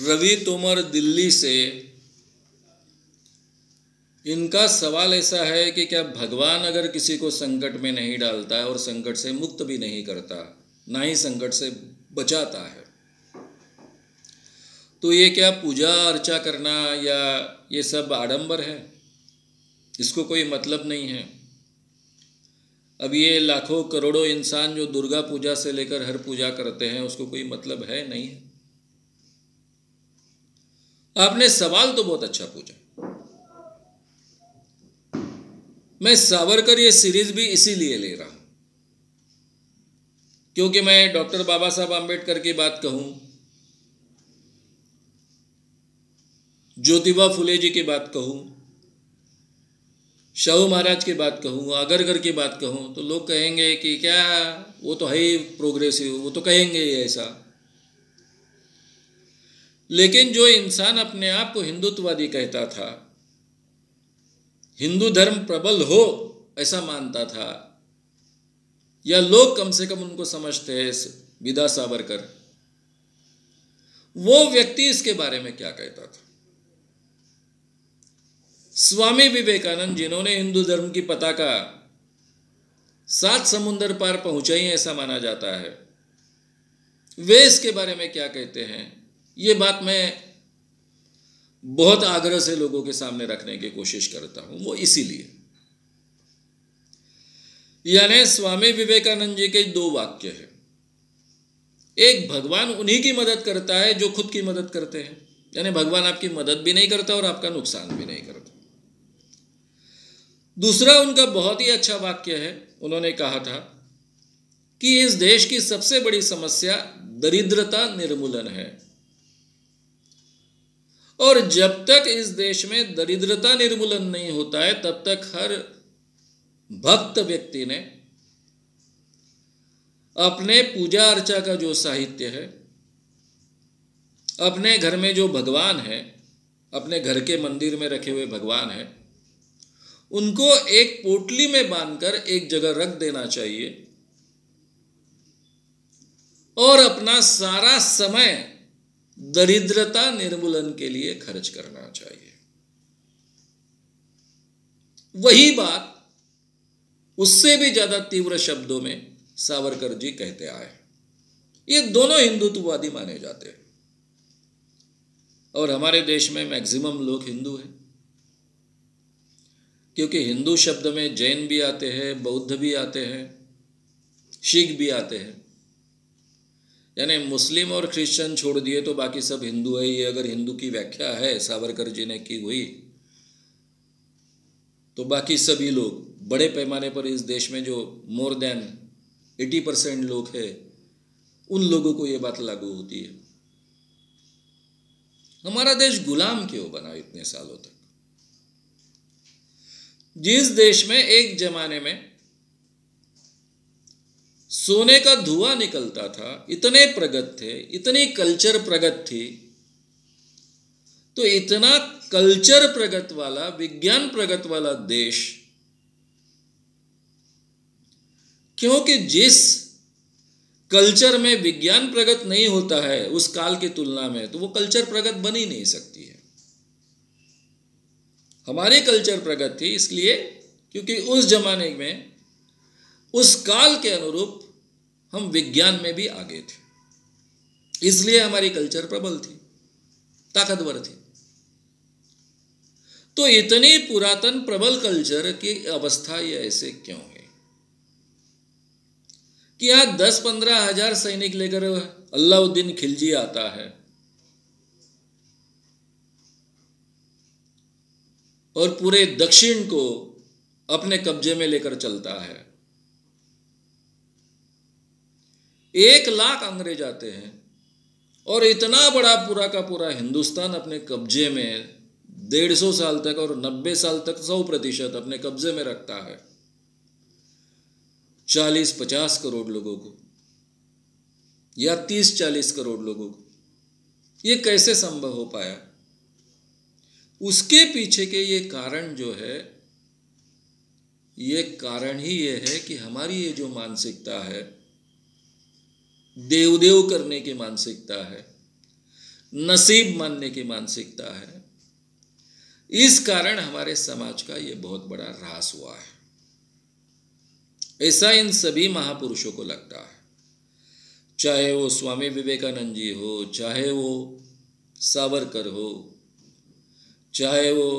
रवि तोमर दिल्ली से, इनका सवाल ऐसा है कि क्या भगवान अगर किसी को संकट में नहीं डालता है और संकट से मुक्त भी नहीं करता, ना ही संकट से बचाता है, तो ये क्या पूजा अर्चा करना या ये सब आडंबर है? इसको कोई मतलब नहीं है। अब ये लाखों करोड़ों इंसान जो दुर्गा पूजा से लेकर हर पूजा करते हैं, उसको कोई मतलब है? नहीं है। आपने सवाल तो बहुत अच्छा पूछा। मैं सावरकर ये सीरीज भी इसीलिए ले रहा हूं क्योंकि मैं डॉक्टर बाबा साहब आम्बेडकर की बात कहूं, ज्योतिबा फुले जी की बात कहूं, शाहू महाराज की बात कहूं, आगरकर की बात कहूं, तो लोग कहेंगे कि क्या वो तो है ही प्रोग्रेसिव, वो तो कहेंगे ही ऐसा। लेकिन जो इंसान अपने आप को हिंदुत्ववादी कहता था, हिंदू धर्म प्रबल हो ऐसा मानता था, या लोग कम से कम उनको समझते हैं, विदा सावरकर, वो व्यक्ति इसके बारे में क्या कहता था? स्वामी विवेकानंद, जिन्होंने हिंदू धर्म की पताका 7 समुंदर पार पहुंचाई ऐसा माना जाता है, वे इसके बारे में क्या कहते हैं? ये बात मैं बहुत आग्रह से लोगों के सामने रखने की कोशिश करता हूं। वो इसीलिए, यानी स्वामी विवेकानंद जी के 2 वाक्य हैं। एक, भगवान उन्हीं की मदद करता है जो खुद की मदद करते हैं, यानी भगवान आपकी मदद भी नहीं करता और आपका नुकसान भी नहीं करता। दूसरा उनका बहुत ही अच्छा वाक्य है, उन्होंने कहा था कि इस देश की सबसे बड़ी समस्या दरिद्रता निर्मूलन है, और जब तक इस देश में दरिद्रता निर्मूलन नहीं होता है, तब तक हर भक्त व्यक्ति ने अपने पूजा अर्चा का जो साहित्य है, अपने घर में जो भगवान है, अपने घर के मंदिर में रखे हुए भगवान है, उनको एक पोटली में बांधकर एक जगह रख देना चाहिए और अपना सारा समय दरिद्रता निर्मूलन के लिए खर्च करना चाहिए। वही बात उससे भी ज्यादा तीव्र शब्दों में सावरकर जी कहते आए। ये दोनों हिंदुत्ववादी माने जाते हैं और हमारे देश में मैक्सिमम लोग हिंदू हैं, क्योंकि हिंदू शब्द में जैन भी आते हैं, बौद्ध भी आते हैं, सिख भी आते हैं। यानी मुस्लिम और क्रिश्चियन छोड़ दिए तो बाकी सब हिंदू है। ये अगर हिंदू की व्याख्या है सावरकर जी ने की हुई, तो बाकी सभी लोग बड़े पैमाने पर इस देश में जो मोर देन 80% लोग हैं, उन लोगों को ये बात लागू होती है। हमारा देश गुलाम क्यों बना इतने सालों तक? जिस देश में एक जमाने में सोने का धुआं निकलता था, इतने प्रगत थे, इतनी कल्चर प्रगत थी, तो इतना कल्चर प्रगत वाला, विज्ञान प्रगत वाला देश, क्योंकि जिस कल्चर में विज्ञान प्रगत नहीं होता है उस काल की तुलना में, तो वो कल्चर प्रगत बन ही नहीं सकती है। हमारी कल्चर प्रगत थी इसलिए क्योंकि उस जमाने में, उस काल के अनुरूप हम विज्ञान में भी आगे थे, इसलिए हमारी कल्चर प्रबल थी, ताकतवर थी। तो इतनी पुरातन प्रबल कल्चर की अवस्था ये ऐसे क्यों है कि यहां 10-15 हजार सैनिक लेकर अलाउद्दीन खिलजी आता है और पूरे दक्षिण को अपने कब्जे में लेकर चलता है। 1 लाख अंग्रेज आते हैं और इतना बड़ा पूरा का पूरा हिंदुस्तान अपने कब्जे में 150 साल तक और 90 साल तक 100% अपने कब्जे में रखता है। 40-50 करोड़ लोगों को या 30-40 करोड़ लोगों को, ये कैसे संभव हो पाया? उसके पीछे के ये कारण जो है ये कारण ही ये है कि हमारी ये जो मानसिकता है, देव देव करने की मानसिकता है, नसीब मानने की मानसिकता है, इस कारण हमारे समाज का ये बहुत बड़ा ह्रास हुआ है। ऐसा इन सभी महापुरुषों को लगता है, चाहे वो स्वामी विवेकानंद जी हो, चाहे वो सावरकर हो, चाहे वो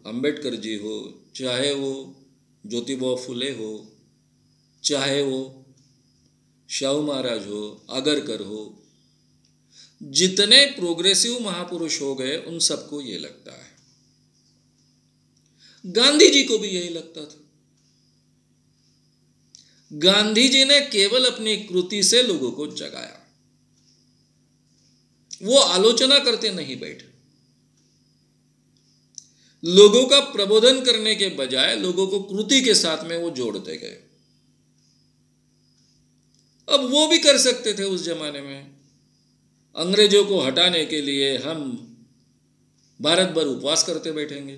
अंबेडकर जी हो, चाहे वो ज्योतिबा फुले हो, चाहे वो शाहू महाराज हो, आगरकर हो, जितने प्रोग्रेसिव महापुरुष हो गए उन सबको ये लगता है। गांधी जी को भी यही लगता था। गांधी जी ने केवल अपनी कृति से लोगों को जगाया, वो आलोचना करते नहीं बैठे। लोगों का प्रबोधन करने के बजाय लोगों को कृति के साथ में वो जोड़ते गए। अब वो भी कर सकते थे उस जमाने में। अंग्रेजों को हटाने के लिए हम भारत भर उपवास करते बैठेंगे,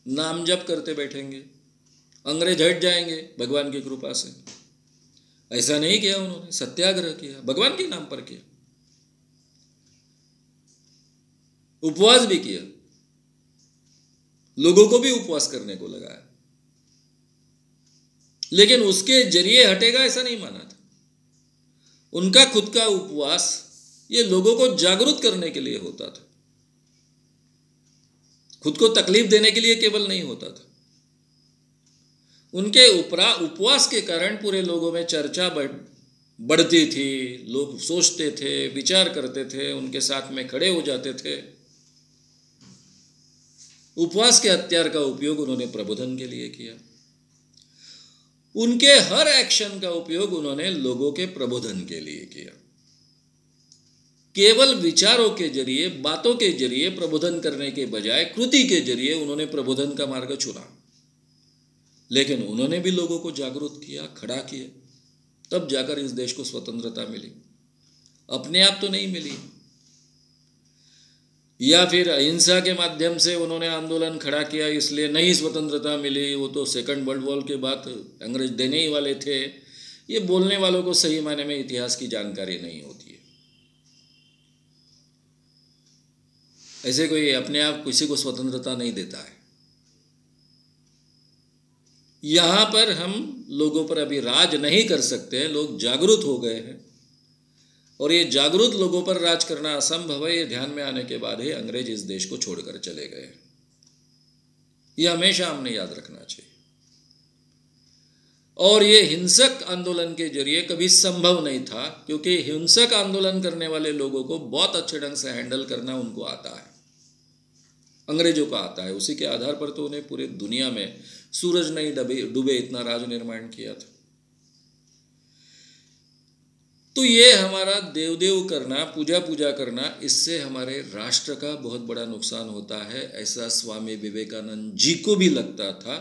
नाम जप करते बैठेंगे, अंग्रेज हट जाएंगे भगवान की कृपा से। ऐसा नहीं किया उन्होंने, सत्याग्रह किया, भगवान के नाम पर किया, उपवास भी किया, लोगों को भी उपवास करने को लगाया, लेकिन उसके जरिए हटेगा ऐसा नहीं माना था। उनका खुद का उपवास ये लोगों को जागरूक करने के लिए होता था, खुद को तकलीफ देने के लिए केवल नहीं होता था। उनके उपवास के कारण पूरे लोगों में चर्चा बढ़ती थी, लोग सोचते थे, विचार करते थे, उनके साथ में खड़े हो जाते थे। उपवास के हथियार का उपयोग उन्होंने प्रबोधन के लिए किया। उनके हर एक्शन का उपयोग उन्होंने लोगों के प्रबोधन के लिए किया। केवल विचारों के जरिए, बातों के जरिए प्रबोधन करने के बजाय कृति के जरिए उन्होंने प्रबोधन का मार्ग चुना। लेकिन उन्होंने भी लोगों को जागरूक किया, खड़ा किया, तब जाकर इस देश को स्वतंत्रता मिली। अपने आप तो नहीं मिली, या फिर अहिंसा के माध्यम से उन्होंने आंदोलन खड़ा किया इसलिए नहीं स्वतंत्रता मिली। वो तो सेकंड वर्ल्ड वॉर के बाद अंग्रेज देने ही वाले थे। ये बोलने वालों को सही मायने में इतिहास की जानकारी नहीं होती है। ऐसे कोई अपने आप किसी को स्वतंत्रता नहीं देता है। यहां पर हम लोगों पर अभी राज नहीं कर सकते हैं। लोग जागरूक हो गए हैं और ये जागरूक लोगों पर राज करना असंभव है। ये ध्यान में आने के बाद ही अंग्रेज इस देश को छोड़कर चले गए। ये हमेशा हमने याद रखना चाहिए। और ये हिंसक आंदोलन के जरिए कभी संभव नहीं था, क्योंकि हिंसक आंदोलन करने वाले लोगों को बहुत अच्छे ढंग से हैंडल करना उनको आता है, अंग्रेजों का आता है। उसी के आधार पर तो उन्हें पूरी दुनिया में सूरज नहीं डूबे इतना राज निर्माण किया था। तो ये हमारा देव देव करना, पूजा पूजा करना, इससे हमारे राष्ट्र का बहुत बड़ा नुकसान होता है। ऐसा स्वामी विवेकानंद जी को भी लगता था,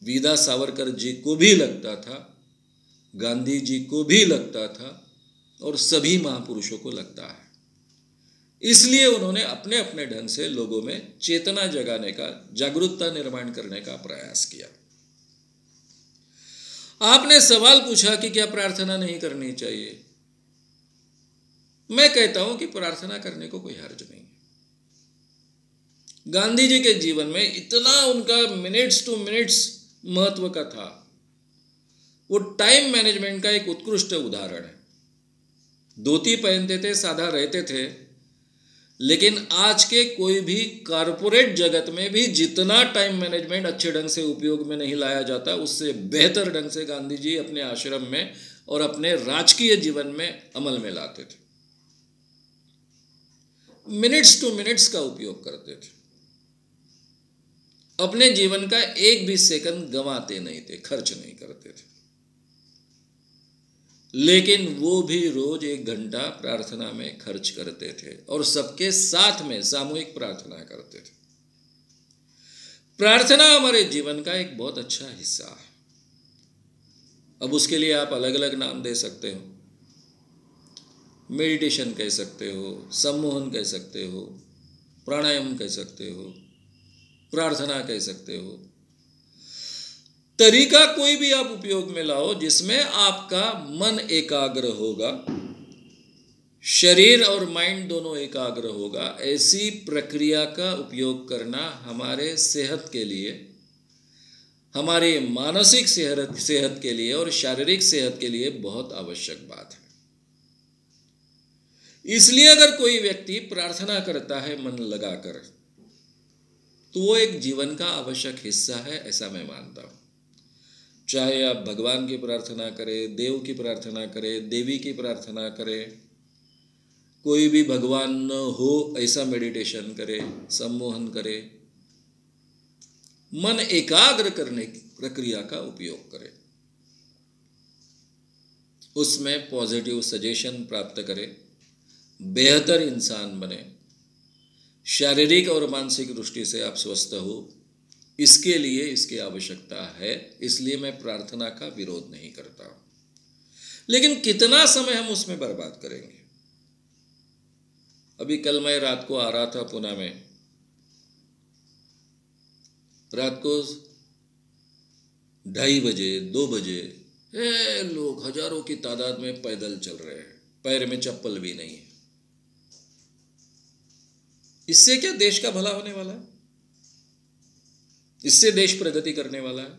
वीरा सावरकर जी को भी लगता था, गांधी जी को भी लगता था और सभी महापुरुषों को लगता है। इसलिए उन्होंने अपने अपने ढंग से लोगों में चेतना जगाने का, जागरूकता निर्माण करने का प्रयास किया। आपने सवाल पूछा कि क्या प्रार्थना नहीं करनी चाहिए। मैं कहता हूं कि प्रार्थना करने को कोई हर्ज नहीं है। गांधी जी के जीवन में इतना उनका मिनट्स टू मिनट्स महत्व का था। वो टाइम मैनेजमेंट का एक उत्कृष्ट उदाहरण है। धोती पहनते थे, सादा रहते थे, लेकिन आज के कोई भी कारपोरेट जगत में भी जितना टाइम मैनेजमेंट अच्छे ढंग से उपयोग में नहीं लाया जाता, उससे बेहतर ढंग से गांधी जी अपने आश्रम में और अपने राजकीय जीवन में अमल में लाते थे। मिनट्स टू मिनट्स का उपयोग करते थे। अपने जीवन का एक भी सेकंड गंवाते नहीं थे, खर्च नहीं करते थे। लेकिन वो भी रोज 1 घंटा प्रार्थना में खर्च करते थे और सबके साथ में सामूहिक प्रार्थना करते थे। प्रार्थना हमारे जीवन का एक बहुत अच्छा हिस्सा है। अब उसके लिए आप अलग अलग नाम दे सकते हो। मेडिटेशन कह सकते हो, सम्मोहन कह सकते हो, प्राणायाम कह सकते हो, प्रार्थना कह सकते हो, तरीका कोई भी आप उपयोग में लाओ जिसमें आपका मन एकाग्र होगा, शरीर और माइंड दोनों एकाग्र होगा, ऐसी प्रक्रिया का उपयोग करना हमारे सेहत के लिए, हमारी मानसिक सेहत के लिए और शारीरिक सेहत के लिए बहुत आवश्यक बात है। इसलिए अगर कोई व्यक्ति प्रार्थना करता है मन लगाकर, तो वो एक जीवन का आवश्यक हिस्सा है, ऐसा मैं मानता हूँ। चाहे आप भगवान की प्रार्थना करें, देव की प्रार्थना करें, देवी की प्रार्थना करें, कोई भी भगवान न हो ऐसा मेडिटेशन करें, सम्मोहन करें, मन एकाग्र करने की प्रक्रिया का उपयोग करें, उसमें पॉजिटिव सजेशन प्राप्त करें, बेहतर इंसान बने, शारीरिक और मानसिक दृष्टि से आप स्वस्थ हो, इसके लिए इसकी आवश्यकता है। इसलिए मैं प्रार्थना का विरोध नहीं करता हूं, लेकिन कितना समय हम उसमें बर्बाद करेंगे। अभी कल मैं रात को आ रहा था पुणे में, रात को 2:30 बजे 2 बजे लोग हजारों की तादाद में पैदल चल रहे हैं, पैर में चप्पल भी नहीं है। इससे क्या देश का भला होने वाला है? इससे देश प्रगति करने वाला है?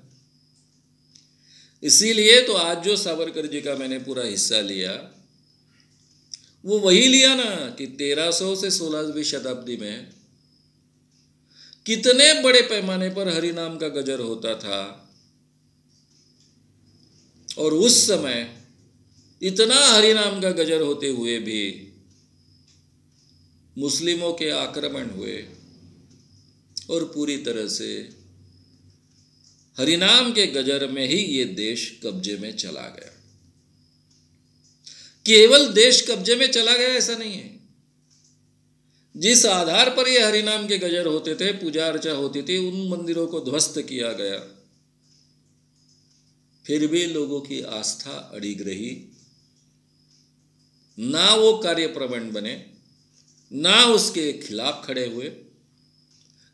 इसीलिए तो आज जो सावरकर जी का मैंने पूरा हिस्सा लिया, वो वही लिया ना कि 1300 से 16वीं शताब्दी में कितने बड़े पैमाने पर हरि नाम का गजर होता था, और उस समय इतना हरि नाम का गजर होते हुए भी मुस्लिमों के आक्रमण हुए और पूरी तरह से हरिनाम के गजर में ही ये देश कब्जे में चला गया। केवल देश कब्जे में चला गया ऐसा नहीं है, जिस आधार पर ये हरिनाम के गजर होते थे, पूजा अर्चा होती थी, उन मंदिरों को ध्वस्त किया गया। फिर भी लोगों की आस्था अड़िग रही, ना वो कार्य प्रबंध बने, ना उसके खिलाफ खड़े हुए।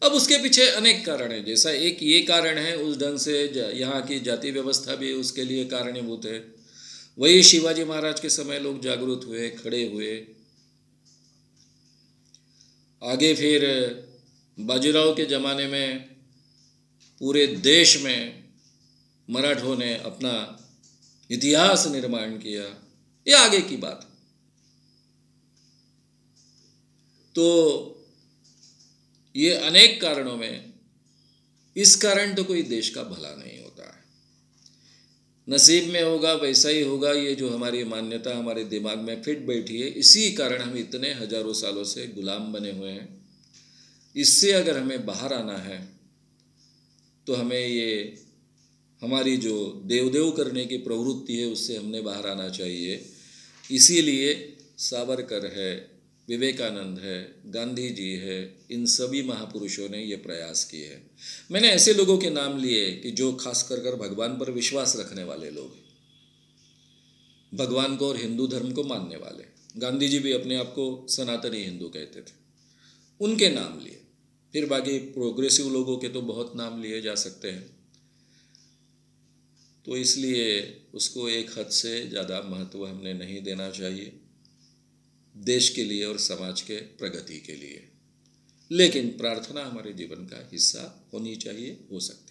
अब उसके पीछे अनेक कारण हैं, जैसा एक ये कारण है, उस ढंग से यहाँ की जाति व्यवस्था भी उसके लिए कारणीभूत है। वही शिवाजी महाराज के समय लोग जागरूक हुए, खड़े हुए। आगे फिर बाजीराव के ज़माने में पूरे देश में मराठों ने अपना इतिहास निर्माण किया, ये आगे की बात। तो ये अनेक कारणों में, इस कारण तो कोई देश का भला नहीं होता है। नसीब में होगा वैसा ही होगा, ये जो हमारी मान्यता हमारे दिमाग में फिट बैठी है, इसी कारण हम इतने हजारों सालों से गुलाम बने हुए हैं। इससे अगर हमें बाहर आना है तो हमें ये हमारी जो देव करने की प्रवृत्ति है उससे हमने बाहर आना चाहिए। इसीलिए सावरकर है, विवेकानंद है, गांधी जी है, इन सभी महापुरुषों ने ये प्रयास किए हैं। मैंने ऐसे लोगों के नाम लिए कि जो खास कर भगवान पर विश्वास रखने वाले लोग, भगवान को और हिंदू धर्म को मानने वाले। गांधी जी भी अपने आप को सनातनी हिंदू कहते थे, उनके नाम लिए। फिर बाकी प्रोग्रेसिव लोगों के तो बहुत नाम लिए जा सकते हैं। तो इसलिए उसको एक हद से ज़्यादा महत्व हमने नहीं देना चाहिए देश के लिए और समाज के प्रगति के लिए। लेकिन प्रार्थना हमारे जीवन का हिस्सा होनी चाहिए, हो सकती है।